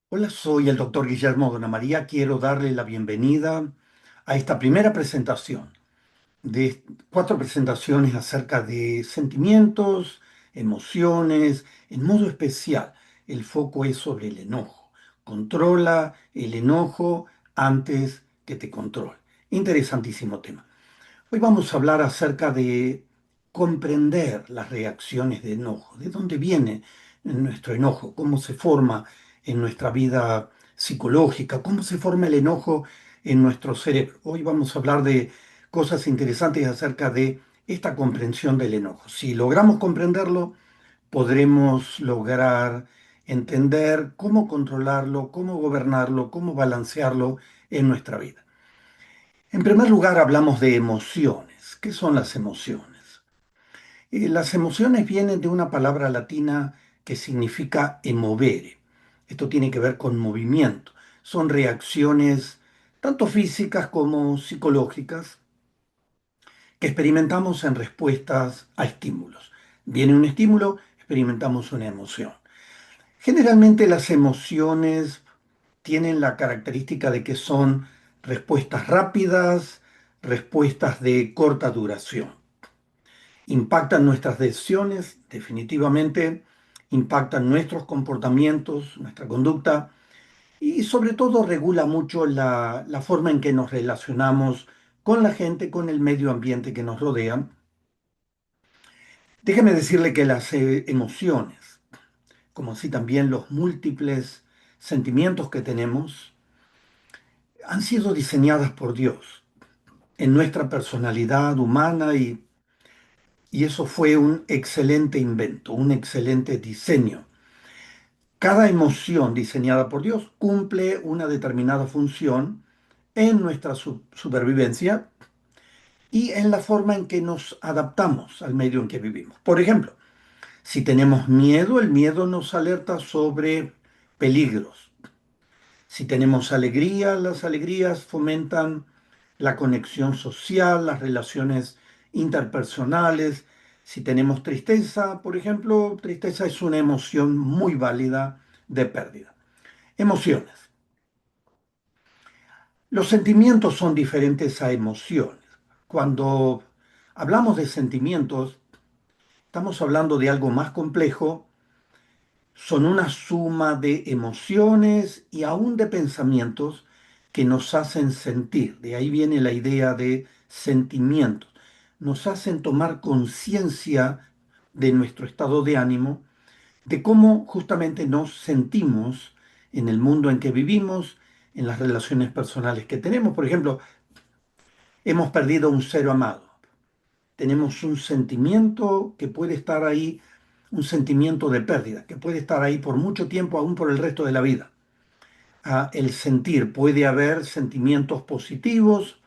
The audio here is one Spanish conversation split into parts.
Hola, soy el doctor Guillermo Dona María. Quiero darle la bienvenida a esta primera presentación de cuatro presentaciones acerca de sentimientos, emociones, en modo especial. El foco es sobre el enojo. Controla el enojo antes que te controle. Interesantísimo tema. Hoy vamos a hablar acerca de comprender las reacciones de enojo, de dónde viene nuestro enojo, cómo se forma en nuestra vida psicológica, cómo se forma el enojo en nuestro cerebro. Hoy vamos a hablar de cosas interesantes acerca de esta comprensión del enojo. Si logramos comprenderlo, podremos lograr entender cómo controlarlo, cómo gobernarlo, cómo balancearlo en nuestra vida. En primer lugar, hablamos de emociones. ¿Qué son las emociones? Las emociones vienen de una palabra latina que significa emovere. Esto tiene que ver con movimiento. Son reacciones tanto físicas como psicológicas que experimentamos en respuestas a estímulos. Viene un estímulo, experimentamos una emoción. Generalmente las emociones tienen la característica de que son respuestas rápidas, respuestas de corta duración. Impactan nuestras decisiones, definitivamente, impactan nuestros comportamientos, nuestra conducta y sobre todo regula mucho la forma en que nos relacionamos con la gente, con el medio ambiente que nos rodea. Déjeme decirle que las emociones, como así también los múltiples sentimientos que tenemos, han sido diseñadas por Dios en nuestra personalidad humana y eso fue un excelente invento, un excelente diseño. Cada emoción diseñada por Dios cumple una determinada función en nuestra supervivencia y en la forma en que nos adaptamos al medio en que vivimos. Por ejemplo, si tenemos miedo, el miedo nos alerta sobre peligros. Si tenemos alegría, las alegrías fomentan la conexión social, las relaciones interpersonales. Si tenemos tristeza, por ejemplo, tristeza es una emoción muy válida de pérdida. Emociones. Los sentimientos son diferentes a emociones. Cuando hablamos de sentimientos, estamos hablando de algo más complejo. Son una suma de emociones y aún de pensamientos que nos hacen sentir. De ahí viene la idea de sentimientos. Nos hacen tomar conciencia de nuestro estado de ánimo, de cómo justamente nos sentimos en el mundo en que vivimos, en las relaciones personales que tenemos. Por ejemplo, hemos perdido un ser amado. Tenemos un sentimiento que puede estar ahí, un sentimiento de pérdida, que puede estar ahí por mucho tiempo, aún por el resto de la vida. El sentir, puede haber sentimientos positivos,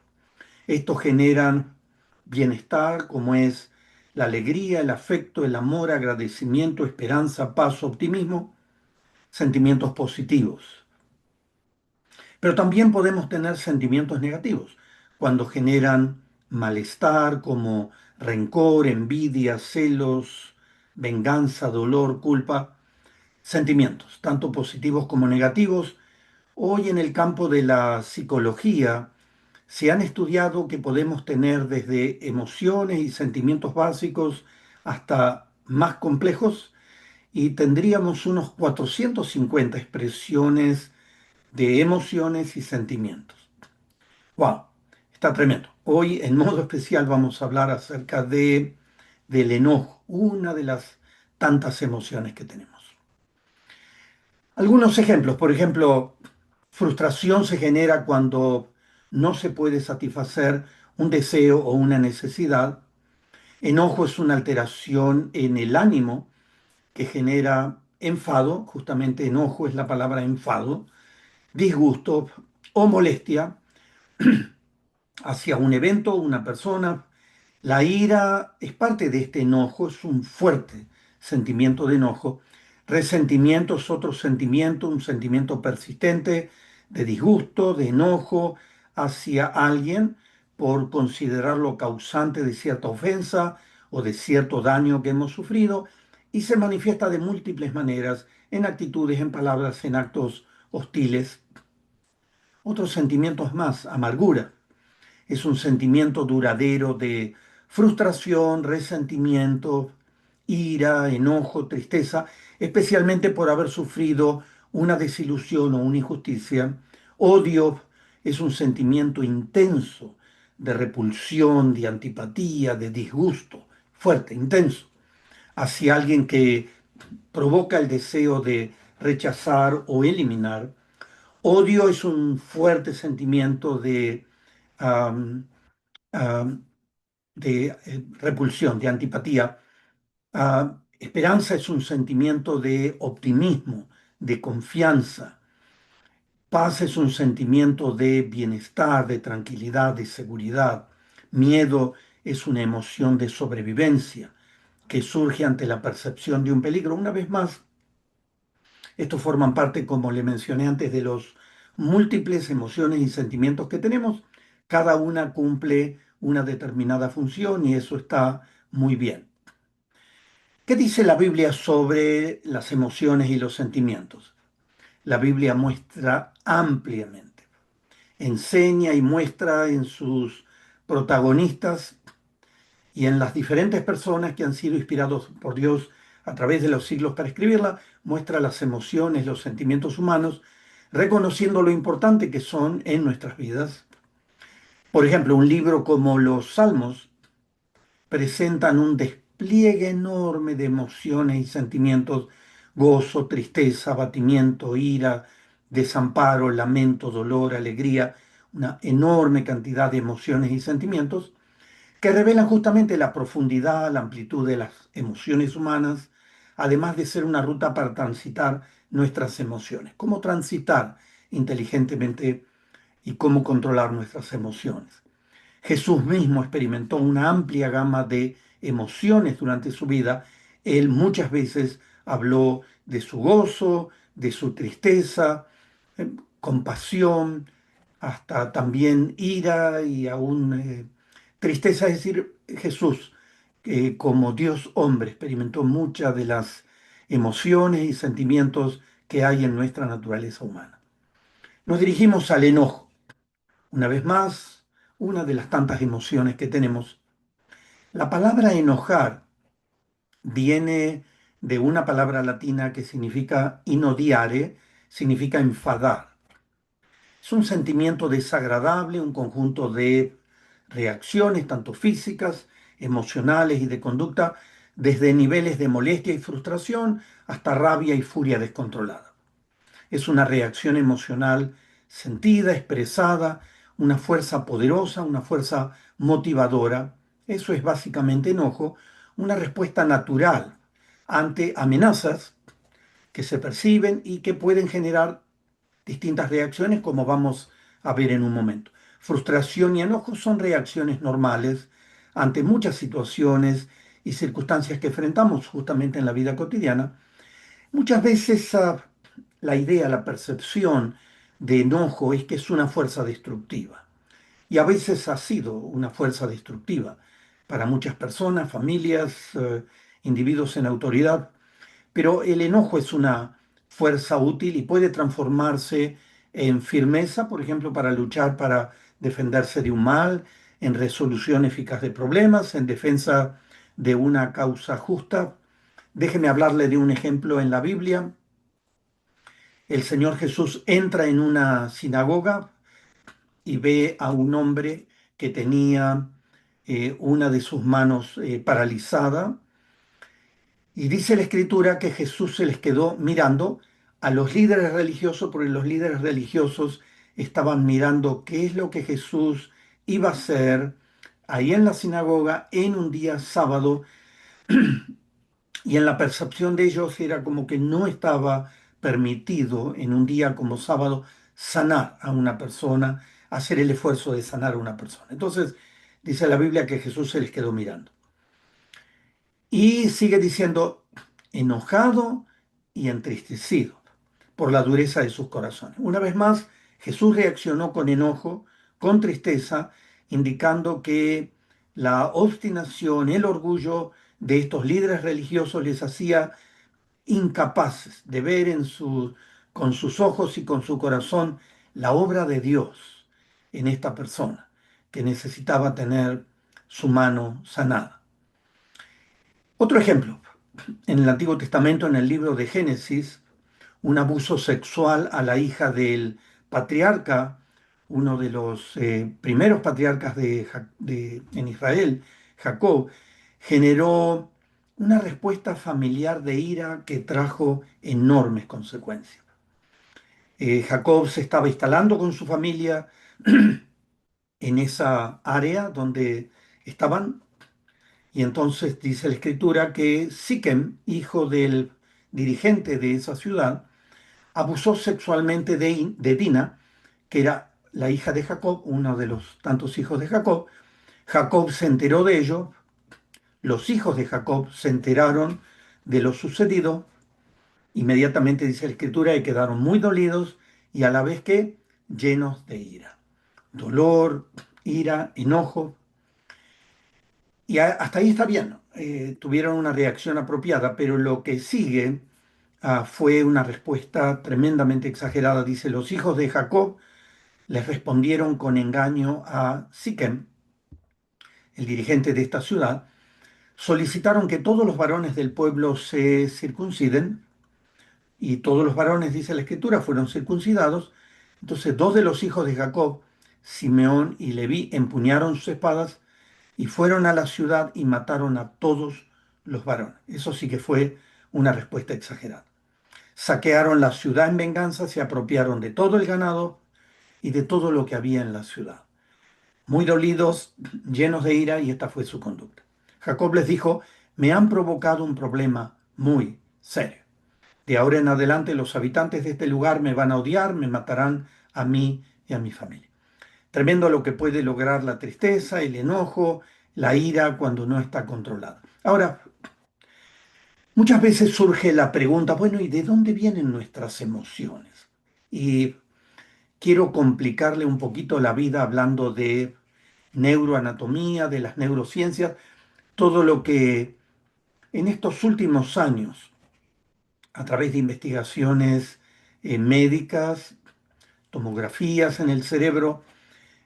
estos generan bienestar, como es la alegría, el afecto, el amor, agradecimiento, esperanza, paz, optimismo, sentimientos positivos. Pero también podemos tener sentimientos negativos, cuando generan malestar como rencor, envidia, celos, venganza, dolor, culpa, sentimientos, tanto positivos como negativos. Hoy en el campo de la psicología se han estudiado que podemos tener desde emociones y sentimientos básicos hasta más complejos y tendríamos unos 450 expresiones de emociones y sentimientos. ¡Wow! Está tremendo. Hoy en modo especial vamos a hablar acerca del enojo, una de las tantas emociones que tenemos. Algunos ejemplos, por ejemplo, frustración se genera cuando no se puede satisfacer un deseo o una necesidad. Enojo es una alteración en el ánimo que genera enfado, justamente enojo es la palabra enfado, disgusto o molestia hacia un evento o una persona. La ira es parte de este enojo, es un fuerte sentimiento de enojo. Resentimiento es otro sentimiento, un sentimiento persistente de disgusto, de enojo hacia alguien por considerarlo causante de cierta ofensa o de cierto daño que hemos sufrido y se manifiesta de múltiples maneras en actitudes, en palabras, en actos hostiles. Otro sentimiento es más, amargura. Es un sentimiento duradero de frustración, resentimiento, ira, enojo, tristeza, especialmente por haber sufrido una desilusión o una injusticia. Odio es un sentimiento intenso de repulsión, de antipatía, de disgusto, fuerte, intenso, hacia alguien que provoca el deseo de rechazar o eliminar. Odio es un fuerte sentimiento am, am, de repulsión, de antipatía. Esperanza es un sentimiento de optimismo, de confianza. Paz es un sentimiento de bienestar, de tranquilidad, de seguridad. Miedo es una emoción de sobrevivencia que surge ante la percepción de un peligro. Una vez más, estos forman parte, como le mencioné antes, de los múltiples emociones y sentimientos que tenemos. Cada una cumple una determinada función y eso está muy bien. ¿Qué dice la Biblia sobre las emociones y los sentimientos? La Biblia muestra ampliamente, enseña y muestra en sus protagonistas y en las diferentes personas que han sido inspirados por Dios a través de los siglos para escribirla, muestra las emociones, los sentimientos humanos, reconociendo lo importante que son en nuestras vidas. Por ejemplo, un libro como los Salmos presentan un despliegue enorme de emociones y sentimientos, gozo, tristeza, abatimiento, ira, desamparo, lamento, dolor, alegría, una enorme cantidad de emociones y sentimientos que revelan justamente la profundidad, la amplitud de las emociones humanas, además de ser una ruta para transitar nuestras emociones. Cómo transitar inteligentemente y cómo controlar nuestras emociones. Jesús mismo experimentó una amplia gama de emociones durante su vida. Él muchas veces habló de su gozo, de su tristeza, compasión, hasta también ira y aún tristeza. Es decir, Jesús, como Dios hombre, experimentó muchas de las emociones y sentimientos que hay en nuestra naturaleza humana. Nos dirigimos al enojo. Una vez más, una de las tantas emociones que tenemos. La palabra enojar viene de una palabra latina que significa inodiare, significa enfadar. Es un sentimiento desagradable, un conjunto de reacciones, tanto físicas, emocionales y de conducta, desde niveles de molestia y frustración hasta rabia y furia descontrolada. Es una reacción emocional sentida, expresada, una fuerza poderosa, una fuerza motivadora. Eso es básicamente enojo, una respuesta natural ante amenazas que se perciben y que pueden generar distintas reacciones, como vamos a ver en un momento. Frustración y enojo son reacciones normales ante muchas situaciones y circunstancias que enfrentamos justamente en la vida cotidiana. Muchas veces la idea, la percepción de enojo es que es una fuerza destructiva. Y a veces ha sido una fuerza destructiva para muchas personas, familias, individuos en autoridad. Pero el enojo es una fuerza útil y puede transformarse en firmeza, por ejemplo, para luchar, para defenderse de un mal, en resolución eficaz de problemas, en defensa de una causa justa. Déjeme hablarle de un ejemplo en la Biblia. El Señor Jesús entra en una sinagoga y ve a un hombre que tenía una de sus manos paralizada. Y dice la Escritura que Jesús se les quedó mirando a los líderes religiosos, porque los líderes religiosos estaban mirando qué es lo que Jesús iba a hacer ahí en la sinagoga en un día sábado, y en la percepción de ellos era como que no estaba permitido en un día como sábado sanar a una persona, hacer el esfuerzo de sanar a una persona. Entonces dice la Biblia que Jesús se les quedó mirando. Y sigue diciendo, enojado y entristecido por la dureza de sus corazones. Una vez más, Jesús reaccionó con enojo, con tristeza, indicando que la obstinación, el orgullo de estos líderes religiosos les hacía incapaces de ver en sus con sus ojos y con su corazón la obra de Dios en esta persona que necesitaba tener su mano sanada. Otro ejemplo, en el Antiguo Testamento, en el libro de Génesis, un abuso sexual a la hija del patriarca, uno de los primeros patriarcas en Israel, Jacob, generó una respuesta familiar de ira que trajo enormes consecuencias. Jacob se estaba instalando con su familia en esa área donde estaban, y entonces dice la escritura que Siquem, hijo del dirigente de esa ciudad, abusó sexualmente de Dina, que era la hija de Jacob, uno de los tantos hijos de Jacob. Jacob se enteró de ello, los hijos de Jacob se enteraron de lo sucedido, inmediatamente dice la escritura, y quedaron muy dolidos y a la vez que llenos de ira. Dolor, ira, enojo. Y hasta ahí está bien, tuvieron una reacción apropiada, pero lo que sigue fue una respuesta tremendamente exagerada. Dice, los hijos de Jacob les respondieron con engaño a Siquem, el dirigente de esta ciudad, solicitaron que todos los varones del pueblo se circunciden, y todos los varones, dice la escritura, fueron circuncidados. Entonces dos de los hijos de Jacob, Simeón y Leví, empuñaron sus espadas y fueron a la ciudad y mataron a todos los varones. Eso sí que fue una respuesta exagerada. Saquearon la ciudad en venganza, se apropiaron de todo el ganado y de todo lo que había en la ciudad. Muy dolidos, llenos de ira, y esta fue su conducta. Jacob les dijo, me han provocado un problema muy serio. De ahora en adelante los habitantes de este lugar me van a odiar, me matarán a mí y a mi familia. Tremendo lo que puede lograr la tristeza, el enojo, la ira cuando no está controlada. Ahora, muchas veces surge la pregunta, bueno, ¿y de dónde vienen nuestras emociones? Y quiero complicarle un poquito la vida hablando de neuroanatomía, de las neurociencias, todo lo que en estos últimos años, a través de investigaciones médicas, tomografías en el cerebro,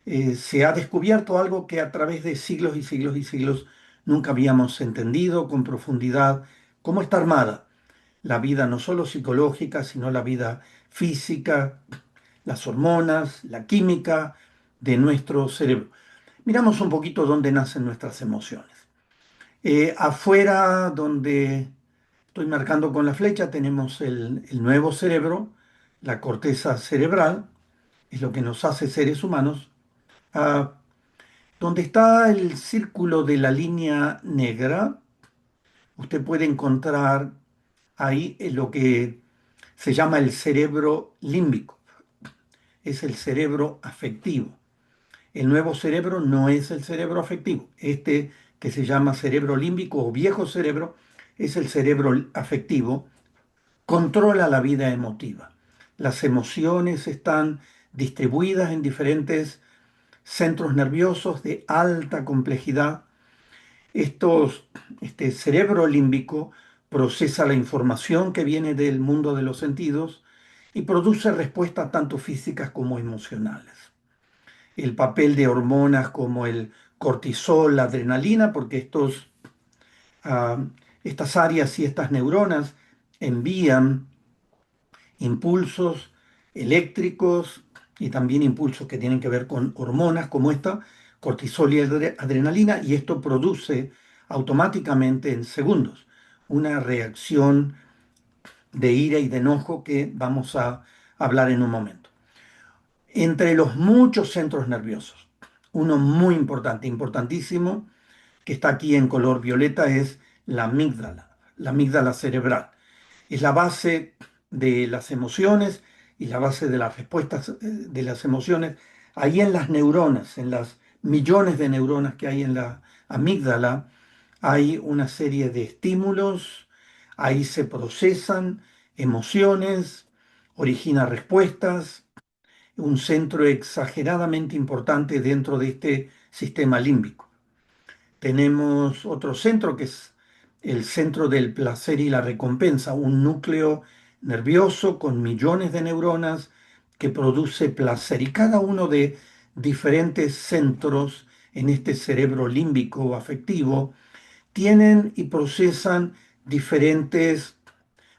se ha descubierto algo que a través de siglos y siglos y siglos nunca habíamos entendido con profundidad, cómo está armada la vida no solo psicológica, sino la vida física, las hormonas, la química de nuestro cerebro. Miramos un poquito dónde nacen nuestras emociones. Afuera, donde estoy marcando con la flecha, tenemos el nuevo cerebro, la corteza cerebral, es lo que nos hace seres humanos. Ah, donde está el círculo de la línea negra, usted puede encontrar ahí lo que se llama el cerebro límbico, es el cerebro afectivo. El nuevo cerebro no es el cerebro afectivo. Este que se llama cerebro límbico o viejo cerebro es el cerebro afectivo, controla la vida emotiva. Las emociones están distribuidas en diferentes centros nerviosos de alta complejidad. Este cerebro límbico procesa la información que viene del mundo de los sentidos y produce respuestas tanto físicas como emocionales. El papel de hormonas como el cortisol, la adrenalina, porque ah, estas áreas y estas neuronas envían impulsos eléctricos y también impulsos que tienen que ver con hormonas como esta, cortisol y adrenalina, y esto produce automáticamente en segundos una reacción de ira y de enojo que vamos a hablar en un momento. Entre los muchos centros nerviosos, uno muy importante, importantísimo, que está aquí en color violeta es la amígdala cerebral. Es la base de las emociones y la base de las respuestas de las emociones. Ahí en las neuronas, en las millones de neuronas que hay en la amígdala, hay una serie de estímulos, ahí se procesan emociones, origina respuestas, un centro exageradamente importante dentro de este sistema límbico. Tenemos otro centro que es el centro del placer y la recompensa, un núcleo nervioso con millones de neuronas que produce placer y cada uno de diferentes centros en este cerebro límbico o afectivo tienen y procesan diferentes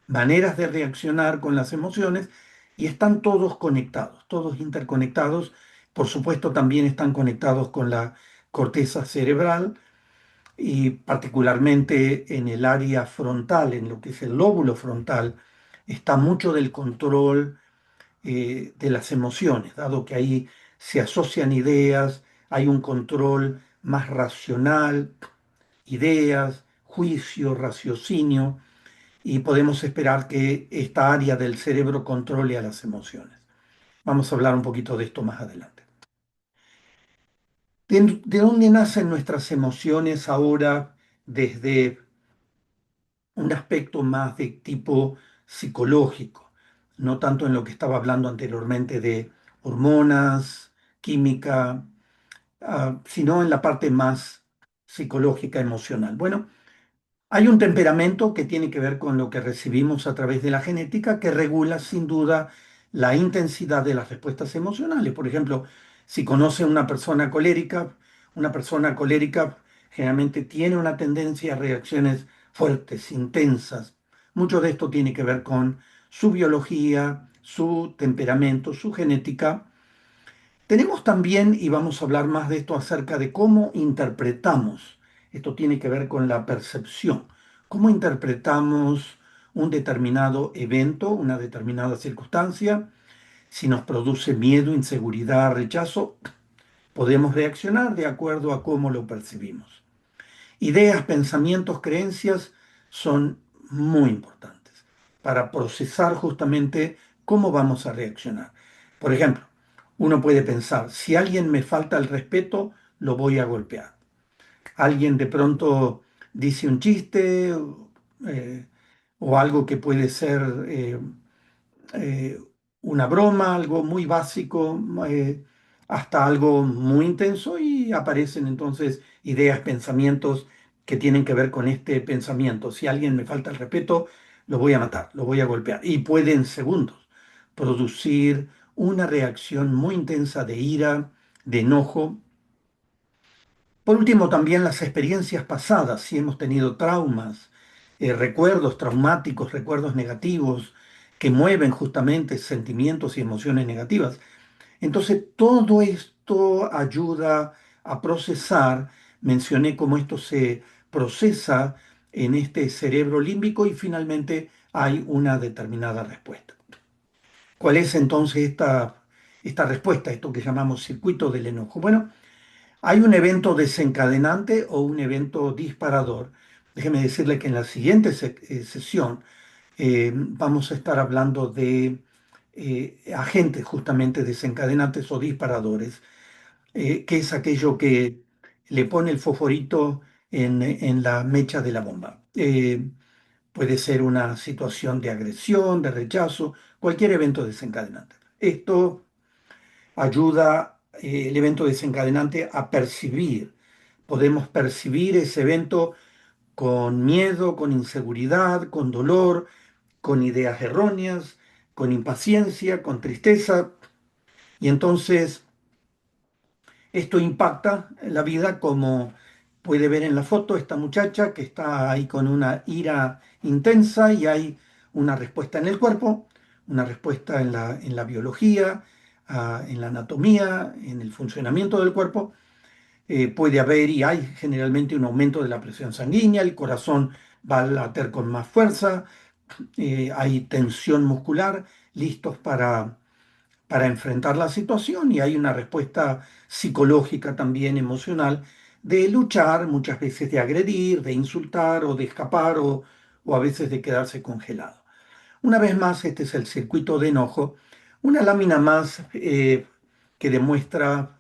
maneras de reaccionar con las emociones y están todos conectados, todos interconectados. Por supuesto, también están conectados con la corteza cerebral y particularmente en el área frontal, en lo que es el lóbulo frontal, está mucho del control de las emociones, dado que ahí se asocian ideas, hay un control más racional, ideas, juicio, raciocinio, y podemos esperar que esta área del cerebro controle a las emociones. Vamos a hablar un poquito de esto más adelante. ¿De dónde nacen nuestras emociones ahora desde un aspecto más de tipo psicológico? No tanto en lo que estaba hablando anteriormente de hormonas, química, sino en la parte más psicológica, emocional. Bueno, hay un temperamento que tiene que ver con lo que recibimos a través de la genética que regula sin duda la intensidad de las respuestas emocionales. Por ejemplo, si conoce a una persona colérica generalmente tiene una tendencia a reacciones fuertes, intensas. Mucho de esto tiene que ver con su biología, su temperamento, su genética. Tenemos también, y vamos a hablar más de esto acerca de cómo interpretamos, esto tiene que ver con la percepción, cómo interpretamos un determinado evento, una determinada circunstancia, si nos produce miedo, inseguridad, rechazo, podemos reaccionar de acuerdo a cómo lo percibimos. Ideas, pensamientos, creencias son muy importantes para procesar justamente cómo vamos a reaccionar. Por ejemplo, uno puede pensar, si alguien me falta el respeto, lo voy a golpear. Alguien de pronto dice un chiste eh, o algo que puede ser eh, una broma, algo muy básico, hasta algo muy intenso y aparecen entonces ideas, pensamientos que tienen que ver con este pensamiento. Si alguien me falta el respeto, lo voy a matar, lo voy a golpear. Y puede en segundos producir una reacción muy intensa de ira, de enojo. Por último, también las experiencias pasadas, si hemos tenido traumas, recuerdos traumáticos, recuerdos negativos que mueven justamente sentimientos y emociones negativas. Entonces, todo esto ayuda a procesar, mencioné cómo esto se procesa en este cerebro límbico y finalmente hay una determinada respuesta. ¿Cuál es entonces esta respuesta, esto que llamamos circuito del enojo? Bueno, hay un evento desencadenante o un evento disparador. Déjeme decirle que en la siguiente sesión vamos a estar hablando de agentes justamente desencadenantes o disparadores, que es aquello que le pone el fosforito en la mecha de la bomba. Puede ser una situación de agresión, de rechazo, cualquier evento desencadenante. Esto ayuda el evento desencadenante a percibir. Podemos percibir ese evento con miedo, con inseguridad, con dolor, con ideas erróneas, con impaciencia, con tristeza. Y entonces esto impacta la vida como puede ver en la foto esta muchacha que está ahí con una ira intensa y hay una respuesta en el cuerpo, una respuesta en la biología, en la anatomía, en el funcionamiento del cuerpo. Puede haber y hay generalmente un aumento de la presión sanguínea, el corazón va a latir con más fuerza, hay tensión muscular, listos para enfrentar la situación y hay una respuesta psicológica también emocional de luchar, muchas veces de agredir, de insultar o de escapar o a veces de quedarse congelado. Una vez más, este es el circuito de enojo, una lámina más que demuestra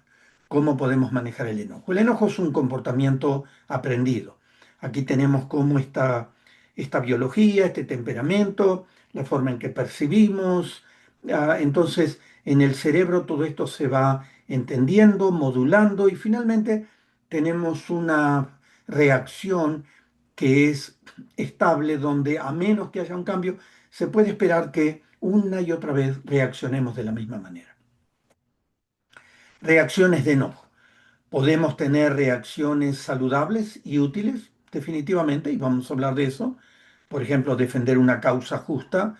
cómo podemos manejar el enojo. El enojo es un comportamiento aprendido. Aquí tenemos cómo esta biología, este temperamento, la forma en que percibimos. Entonces, en el cerebro todo esto se va entendiendo, modulando y finalmente tenemos una reacción que es estable, donde a menos que haya un cambio, se puede esperar que una y otra vez reaccionemos de la misma manera. Reacciones de enojo. Podemos tener reacciones saludables y útiles, definitivamente, y vamos a hablar de eso. Por ejemplo, defender una causa justa.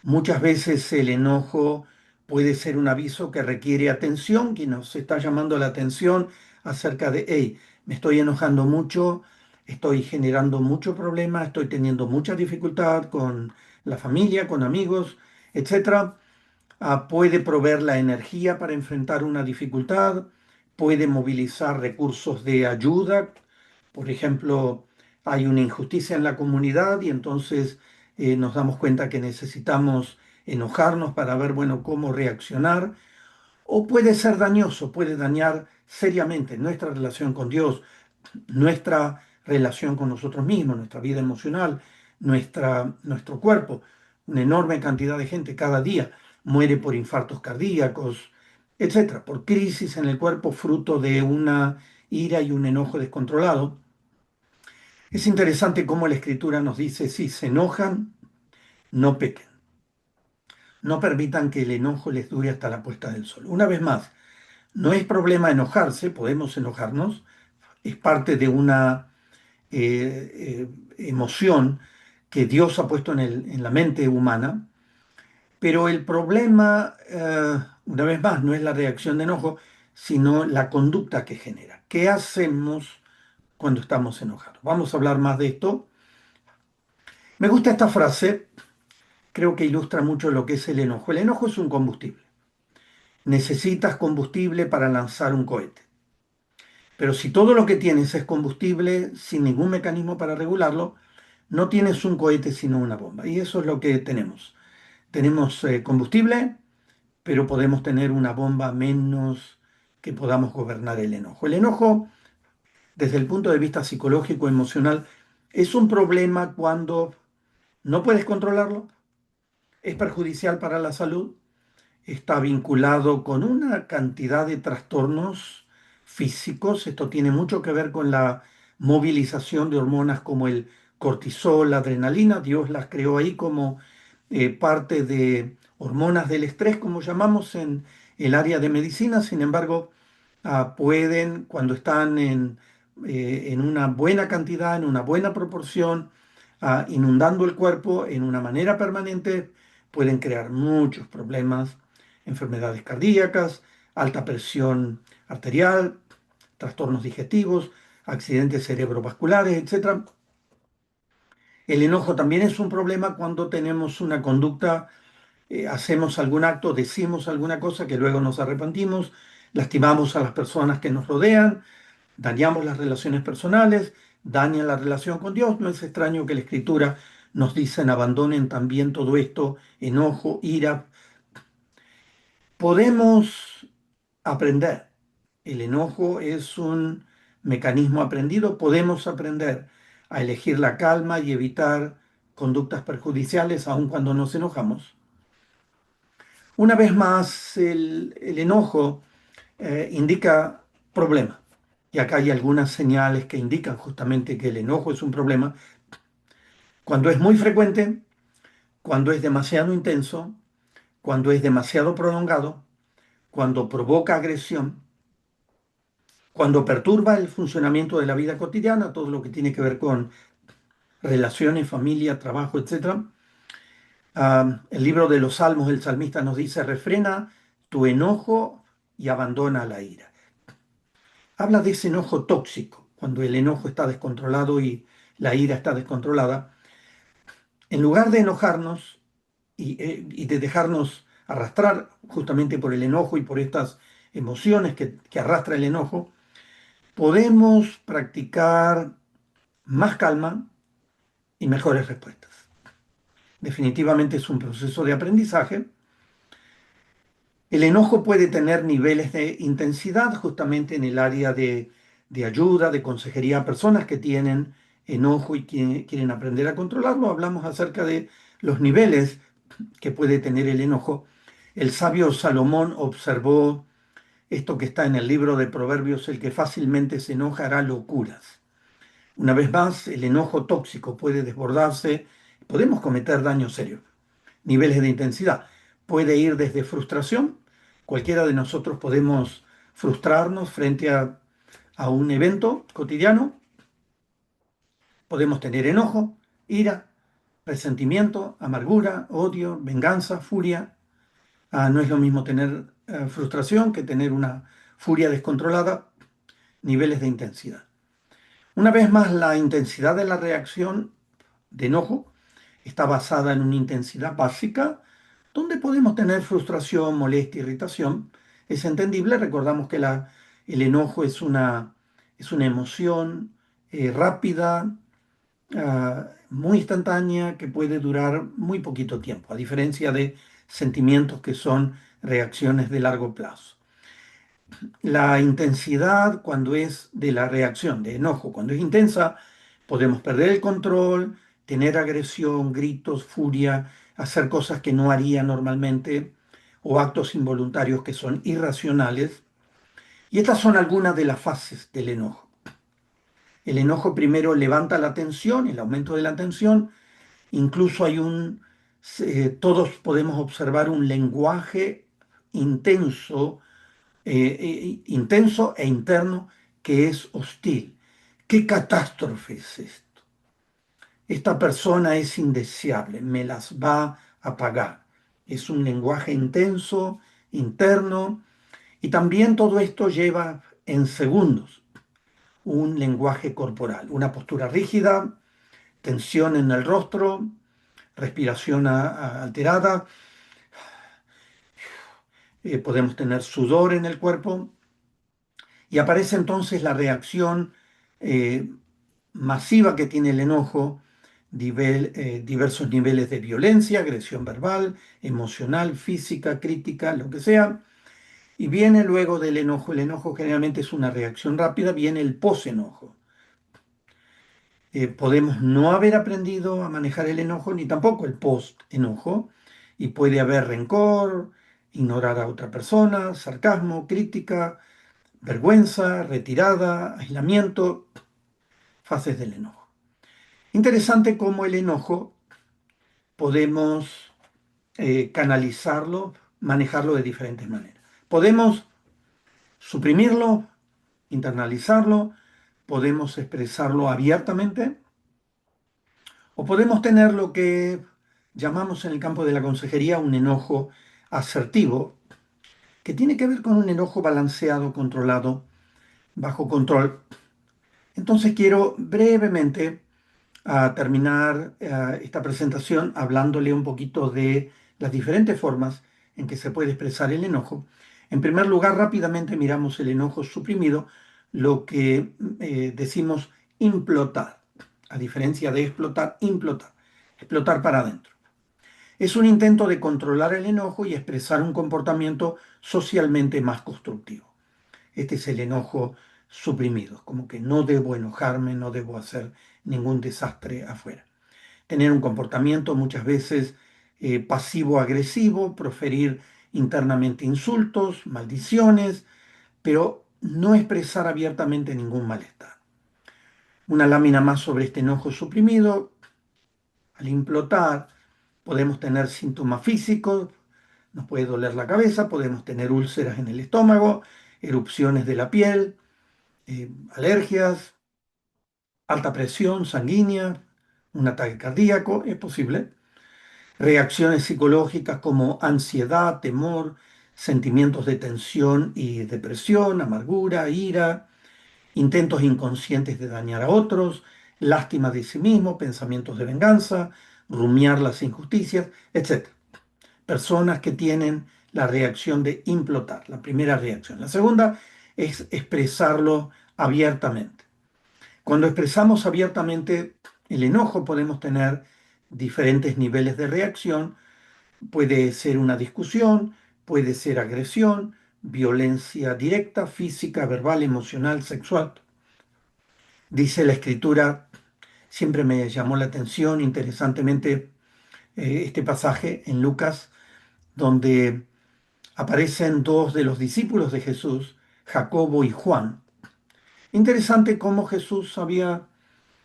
Muchas veces el enojo puede ser un aviso que requiere atención, que nos está llamando la atención acerca de, hey, me estoy enojando mucho, estoy generando mucho problema, estoy teniendo mucha dificultad con la familia, con amigos, etcétera. Puede proveer la energía para enfrentar una dificultad, puede movilizar recursos de ayuda. Por ejemplo, hay una injusticia en la comunidad y entonces nos damos cuenta que necesitamos enojarnos para ver, bueno, cómo reaccionar. O puede ser dañoso, puede dañar seriamente nuestra relación con Dios, nuestra relación con nosotros mismos, nuestra vida emocional, nuestro cuerpo. Una enorme cantidad de gente cada día muere por infartos cardíacos, etcétera, por crisis en el cuerpo fruto de una ira y un enojo descontrolado. Es interesante cómo la Escritura nos dice, si se enojan, no pequen. No permitan que el enojo les dure hasta la puesta del sol. Una vez más, no es problema enojarse, podemos enojarnos, es parte de una emoción que Dios ha puesto en la mente humana, pero el problema, una vez más, no es la reacción de enojo, sino la conducta que genera. ¿Qué hacemos cuando estamos enojados? Vamos a hablar más de esto. Me gusta esta frase, creo que ilustra mucho lo que es el enojo. El enojo es un combustible. Necesitas combustible para lanzar un cohete. Pero si todo lo que tienes es combustible sin ningún mecanismo para regularlo, no tienes un cohete sino una bomba. Y eso es lo que tenemos. Tenemos combustible, pero podemos tener una bomba menos que podamos gobernar el enojo. El enojo, desde el punto de vista psicológico, emocional, es un problema cuando no puedes controlarlo, es perjudicial para la salud, está vinculado con una cantidad de trastornos físicos. Esto tiene mucho que ver con la movilización de hormonas como el cortisol, la adrenalina. Dios las creó ahí como parte de hormonas del estrés, como llamamos en el área de medicina. Sin embargo, pueden, cuando están en una buena cantidad, en una buena proporción, inundando el cuerpo en una manera permanente, pueden crear muchos problemas, enfermedades cardíacas, alta presión arterial, trastornos digestivos, accidentes cerebrovasculares, etcétera. El enojo también es un problema cuando tenemos una conducta, hacemos algún acto, decimos alguna cosa que luego nos arrepentimos, lastimamos a las personas que nos rodean, dañamos las relaciones personales, dañan la relación con Dios. No es extraño que la Escritura nos dice abandonen también todo esto, enojo, ira. Podemos aprender. El enojo es un mecanismo aprendido. Podemos aprender a elegir la calma y evitar conductas perjudiciales aun cuando nos enojamos. Una vez más, el enojo indica problema. Y acá hay algunas señales que indican justamente que el enojo es un problema. Cuando es muy frecuente, cuando es demasiado intenso, cuando es demasiado prolongado, cuando provoca agresión, cuando perturba el funcionamiento de la vida cotidiana, todo lo que tiene que ver con relaciones, familia, trabajo, etc. El libro de los Salmos, el salmista nos dice, refrena tu enojo y abandona la ira. Habla de ese enojo tóxico, cuando el enojo está descontrolado y la ira está descontrolada. En lugar de enojarnos y de dejarnos arrastrar justamente por el enojo y por estas emociones que arrastra el enojo, podemos practicar más calma y mejores respuestas. Definitivamente es un proceso de aprendizaje. El enojo puede tener niveles de intensidad justamente en el área de ayuda, de consejería a personas que tienen enojo y quieren aprender a controlarlo. Hablamos acerca de los niveles que puede tener el enojo. El sabio Salomón observó esto que está en el libro de Proverbios: el que fácilmente se enoja hará locuras. Una vez más, el enojo tóxico puede desbordarse, podemos cometer daño serio. niveles de intensidad. Puede ir desde frustración, cualquiera de nosotros podemos frustrarnos frente a un evento cotidiano, podemos tener enojo, ira, resentimiento, amargura, odio, venganza, furia. No es lo mismo tener frustración que tener una furia descontrolada, niveles de intensidad. Una vez más, la intensidad de la reacción de enojo está basada en una intensidad básica donde podemos tener frustración, molestia, irritación. Es entendible, recordamos que el enojo es una emoción rápida, muy instantánea, que puede durar muy poquito tiempo, a diferencia de sentimientos que son reacciones de largo plazo. La intensidad cuando es de la reacción de enojo, cuando es intensa, podemos perder el control, tener agresión, gritos, furia, hacer cosas que no haría normalmente o actos involuntarios que son irracionales. Y estas son algunas de las fases del enojo. El enojo primero levanta la tensión, el aumento de la tensión, incluso todos podemos observar un lenguaje intenso intenso e interno que es hostil. ¿Qué catástrofe es esto? Esta persona es indeseable, me las va a pagar. Es un lenguaje intenso, interno, y también todo esto lleva en segundos un lenguaje corporal, una postura rígida, tensión en el rostro, respiración alterada, podemos tener sudor en el cuerpo. Y aparece entonces la reacción eh, masiva que tiene el enojo, diversos niveles de violencia, agresión verbal, emocional, física, crítica, lo que sea. Y viene luego del enojo, el enojo generalmente es una reacción rápida, viene el posenojo. Podemos no haber aprendido a manejar el enojo ni tampoco el post-enojo, y puede haber rencor, ignorar a otra persona, sarcasmo, crítica, vergüenza, retirada, aislamiento, fases del enojo. Interesante cómo el enojo podemos canalizarlo, manejarlo de diferentes maneras. Podemos suprimirlo, internalizarlo, podemos expresarlo abiertamente o podemos tener lo que llamamos en el campo de la consejería un enojo asertivo, que tiene que ver con un enojo balanceado, controlado, bajo control. Entonces quiero brevemente terminar esta presentación hablándole un poquito de las diferentes formas en que se puede expresar el enojo. En primer lugar, rápidamente miramos el enojo suprimido, lo que decimos implotar, a diferencia de explotar, implotar, explotar para adentro. Es un intento de controlar el enojo y expresar un comportamiento socialmente más constructivo. Este es el enojo suprimido, como que no debo enojarme, no debo hacer ningún desastre afuera. Tener un comportamiento muchas veces pasivo-agresivo, proferir internamente insultos, maldiciones, pero no expresar abiertamente ningún malestar. Una lámina más sobre este enojo suprimido. Al implotar podemos tener síntomas físicos, nos puede doler la cabeza, podemos tener úlceras en el estómago, erupciones de la piel, alergias, alta presión sanguínea, un ataque cardíaco, es posible. Reacciones psicológicas como ansiedad, temor, sentimientos de tensión y depresión, amargura, ira, intentos inconscientes de dañar a otros, lástima de sí mismo, pensamientos de venganza, rumiar las injusticias, etc. Personas que tienen la reacción de implotar, la primera reacción. La segunda es expresarlo abiertamente. Cuando expresamos abiertamente el enojo podemos tener diferentes niveles de reacción. Puede ser una discusión, puede ser agresión, violencia directa, física, verbal, emocional, sexual. Dice la escritura, siempre me llamó la atención interesantemente este pasaje en Lucas, donde aparecen dos de los discípulos de Jesús, Jacobo y Juan. Interesante cómo Jesús había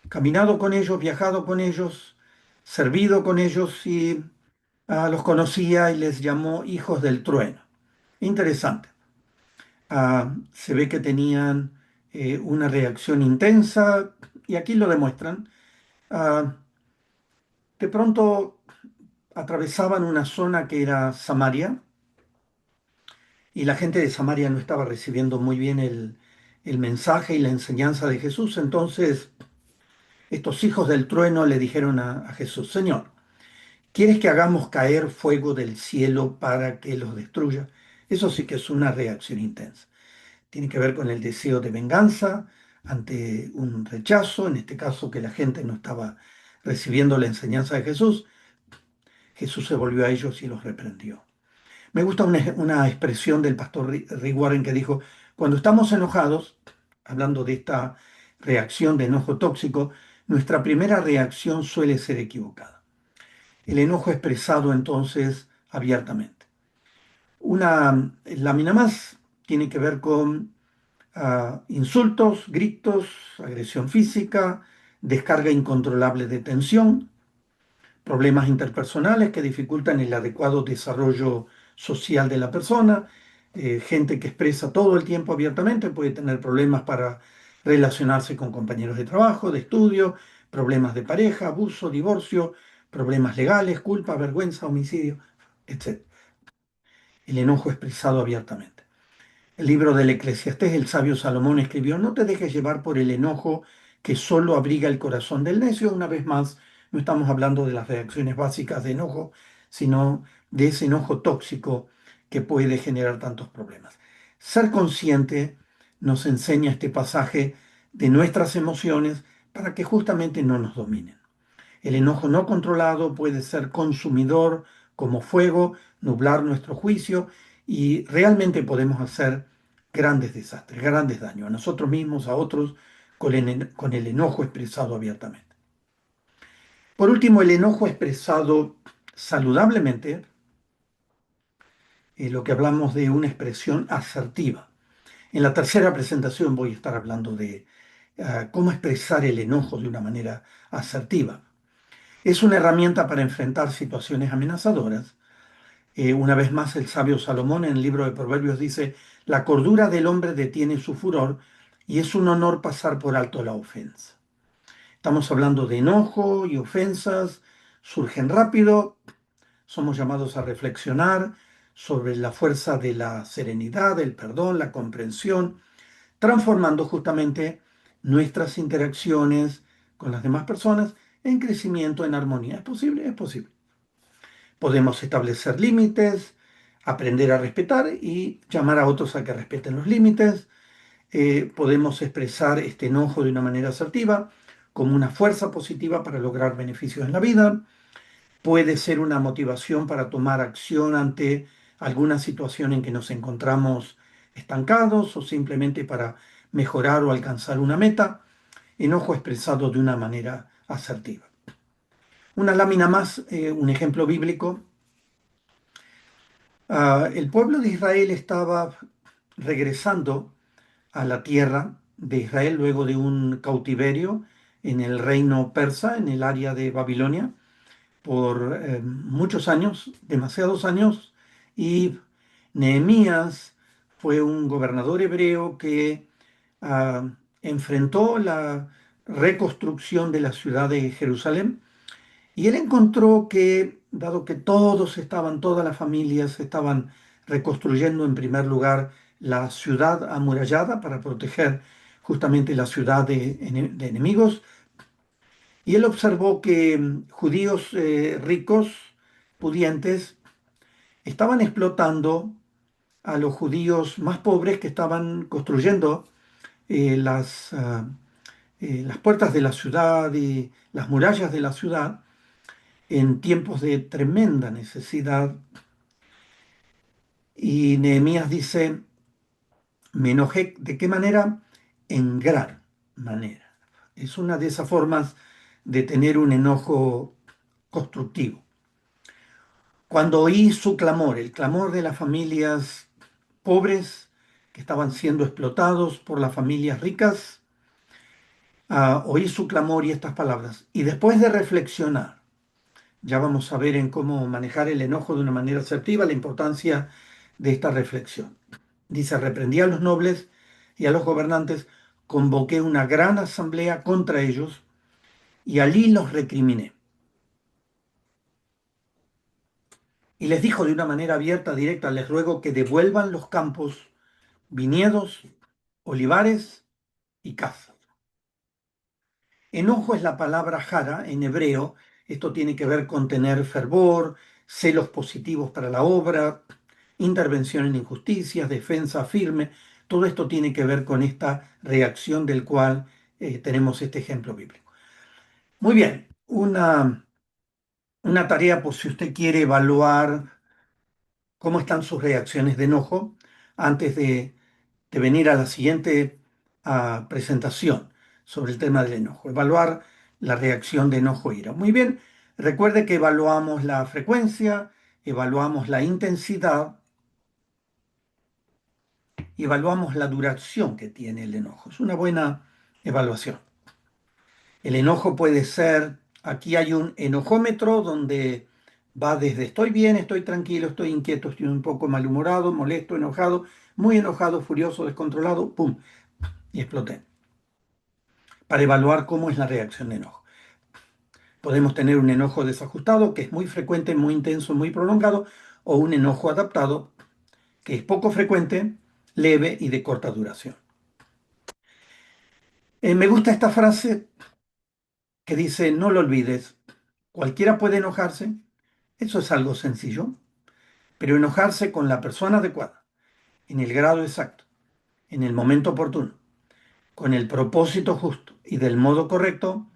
caminado con ellos, viajado con ellos, servido con ellos y Los conocía y les llamó hijos del trueno. Interesante. Se ve que tenían una reacción intensa y aquí lo demuestran. Ah, de pronto atravesaban una zona que era Samaria y la gente de Samaria no estaba recibiendo muy bien el mensaje y la enseñanza de Jesús. Entonces estos hijos del trueno le dijeron a Jesús, Señor, ¿quieres que hagamos caer fuego del cielo para que los destruya? Eso sí que es una reacción intensa. Tiene que ver con el deseo de venganza ante un rechazo, en este caso que la gente no estaba recibiendo la enseñanza de Jesús. Jesús se volvió a ellos y los reprendió. Me gusta una expresión del pastor Rick Warren que dijo, cuando estamos enojados, hablando de esta reacción de enojo tóxico, nuestra primera reacción suele ser equivocada. El enojo expresado entonces abiertamente. Una lámina más tiene que ver con insultos, gritos, agresión física, descarga incontrolable de tensión, problemas interpersonales que dificultan el adecuado desarrollo social de la persona, gente que expresa todo el tiempo abiertamente puede tener problemas para relacionarse con compañeros de trabajo, de estudio, problemas de pareja, abuso, divorcio, problemas legales, culpa, vergüenza, homicidio, etc. El enojo expresado abiertamente. El libro del Eclesiastés, el sabio Salomón escribió, no te dejes llevar por el enojo que solo abriga el corazón del necio. Una vez más, no estamos hablando de las reacciones básicas de enojo, sino de ese enojo tóxico que puede generar tantos problemas. Ser consciente nos enseña este pasaje de nuestras emociones para que justamente no nos dominen. El enojo no controlado puede ser consumidor como fuego, nublar nuestro juicio y realmente podemos hacer grandes desastres, grandes daños a nosotros mismos, a otros, con el enojo expresado abiertamente. Por último, el enojo expresado saludablemente, lo que hablamos de una expresión asertiva. En la tercera presentación voy a estar hablando de cómo expresar el enojo de una manera asertiva. Es una herramienta para enfrentar situaciones amenazadoras. Una vez más, el sabio Salomón en el libro de Proverbios dice, la cordura del hombre detiene su furor y es un honor pasar por alto la ofensa. Estamos hablando de enojo y ofensas, surgen rápido, somos llamados a reflexionar sobre la fuerza de la serenidad, el perdón, la comprensión, transformando justamente nuestras interacciones con las demás personas en crecimiento, en armonía. ¿Es posible? Es posible. Podemos establecer límites, aprender a respetar y llamar a otros a que respeten los límites. Podemos expresar este enojo de una manera asertiva, como una fuerza positiva para lograr beneficios en la vida. Puede ser una motivación para tomar acción ante alguna situación en que nos encontramos estancados o simplemente para mejorar o alcanzar una meta. Enojo expresado de una manera asertiva. Una lámina más, un ejemplo bíblico. El pueblo de Israel estaba regresando a la tierra de Israel luego de un cautiverio en el reino persa, en el área de Babilonia, por muchos años, demasiados años, y Nehemías fue un gobernador hebreo que ah, enfrentó la reconstrucción de la ciudad de Jerusalén y él encontró que, dado que todas las familias estaban reconstruyendo en primer lugar la ciudad amurallada para proteger justamente la ciudad de enemigos, y él observó que judíos ricos, pudientes, estaban explotando a los judíos más pobres que estaban construyendo las puertas de la ciudad y las murallas de la ciudad en tiempos de tremenda necesidad. Y Nehemías dice, me enojé, ¿de qué manera? En gran manera. Es una de esas formas de tener un enojo constructivo. Cuando oí su clamor, el clamor de las familias pobres que estaban siendo explotados por las familias ricas, oí su clamor y estas palabras. Y después de reflexionar, Ya vamos a ver en cómo manejar el enojo de una manera asertiva la importancia de esta reflexión. Dice, reprendí a los nobles y a los gobernantes, convoqué una gran asamblea contra ellos y allí los recriminé. Y les dijo de una manera abierta, directa, les ruego que devuelvan los campos, viñedos, olivares y cazas. Enojo es la palabra jara en hebreo. Esto tiene que ver con tener fervor, celos positivos para la obra, intervención en injusticias, defensa firme. Todo esto tiene que ver con esta reacción del cual tenemos este ejemplo bíblico. Muy bien, una tarea por si usted quiere evaluar cómo están sus reacciones de enojo antes de venir a la siguiente presentación sobre el tema del enojo. Evaluar la reacción de enojo e ira. Muy bien, recuerde que evaluamos la frecuencia, evaluamos la intensidad, evaluamos la duración que tiene el enojo. Es una buena evaluación. El enojo puede ser, aquí hay un enojómetro donde va desde estoy bien, estoy tranquilo, estoy inquieto, estoy un poco malhumorado, molesto, enojado, muy enojado, furioso, descontrolado, ¡pum! Y exploté. Para evaluar cómo es la reacción de enojo. Podemos tener un enojo desajustado, que es muy frecuente, muy intenso, muy prolongado, o un enojo adaptado, que es poco frecuente, leve y de corta duración. Me gusta esta frase que dice, no lo olvides, cualquiera puede enojarse, eso es algo sencillo, pero enojarse con la persona adecuada, en el grado exacto, en el momento oportuno, con el propósito justo y del modo correcto,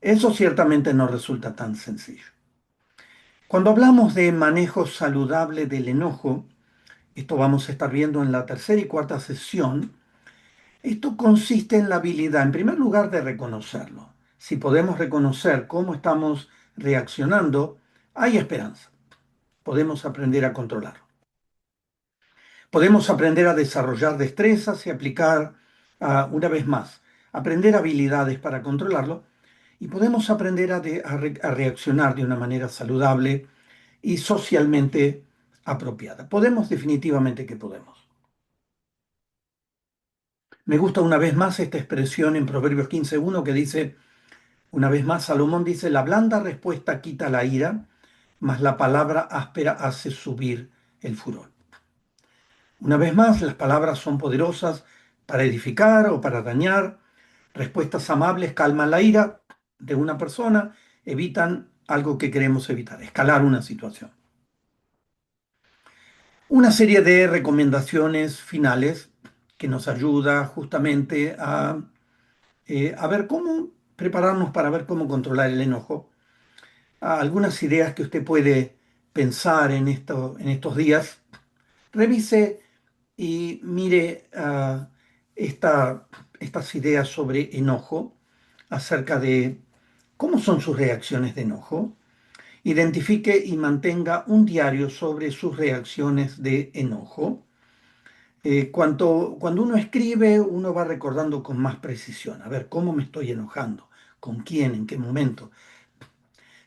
eso ciertamente no resulta tan sencillo. Cuando hablamos de manejo saludable del enojo, esto vamos a estar viendo en la tercera y cuarta sesión, esto consiste en la habilidad, en primer lugar, de reconocerlo. Si podemos reconocer cómo estamos reaccionando, hay esperanza. Podemos aprender a controlarlo. Podemos aprender a desarrollar destrezas y aplicar, una vez más, aprender habilidades para controlarlo y podemos aprender a reaccionar de una manera saludable y socialmente apropiada. Podemos, definitivamente que podemos. Me gusta una vez más esta expresión en Proverbios 15:1 que dice, una vez más, Salomón dice, la blanda respuesta quita la ira, mas la palabra áspera hace subir el furor. Una vez más, las palabras son poderosas para edificar o para dañar. Respuestas amables calman la ira de una persona, evitan algo que queremos evitar, escalar una situación. Una serie de recomendaciones finales que nos ayuda justamente a ver cómo prepararnos para ver cómo controlar el enojo. Algunas ideas que usted puede pensar en estos días. Revise y mire estas ideas sobre enojo, acerca de cómo son sus reacciones de enojo. Identifique y mantenga un diario sobre sus reacciones de enojo. Cuando uno escribe, uno va recordando con más precisión. A ver, ¿cómo me estoy enojando? ¿Con quién? ¿En qué momento?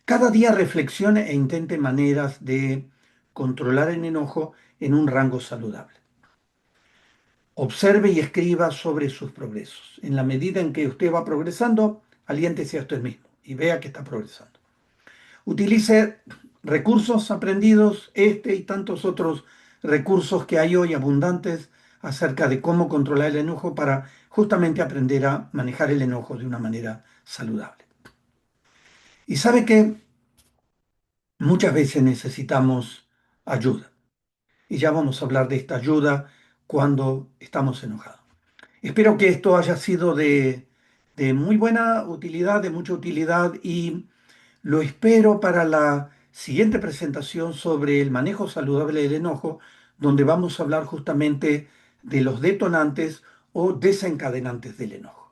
Cada día reflexione e intente maneras de controlar el enojo en un rango saludable. Observe y escriba sobre sus progresos. En la medida en que usted va progresando, aliéntese a usted mismo y vea que está progresando. Utilice recursos aprendidos, este y tantos otros recursos que hay hoy abundantes acerca de cómo controlar el enojo para justamente aprender a manejar el enojo de una manera saludable. Y sabe que muchas veces necesitamos ayuda. Y ya vamos a hablar de esta ayuda cuando estamos enojados. Espero que esto haya sido de muy buena utilidad, de mucha utilidad y lo espero para la siguiente presentación sobre el manejo saludable del enojo, donde vamos a hablar justamente de los detonantes o desencadenantes del enojo.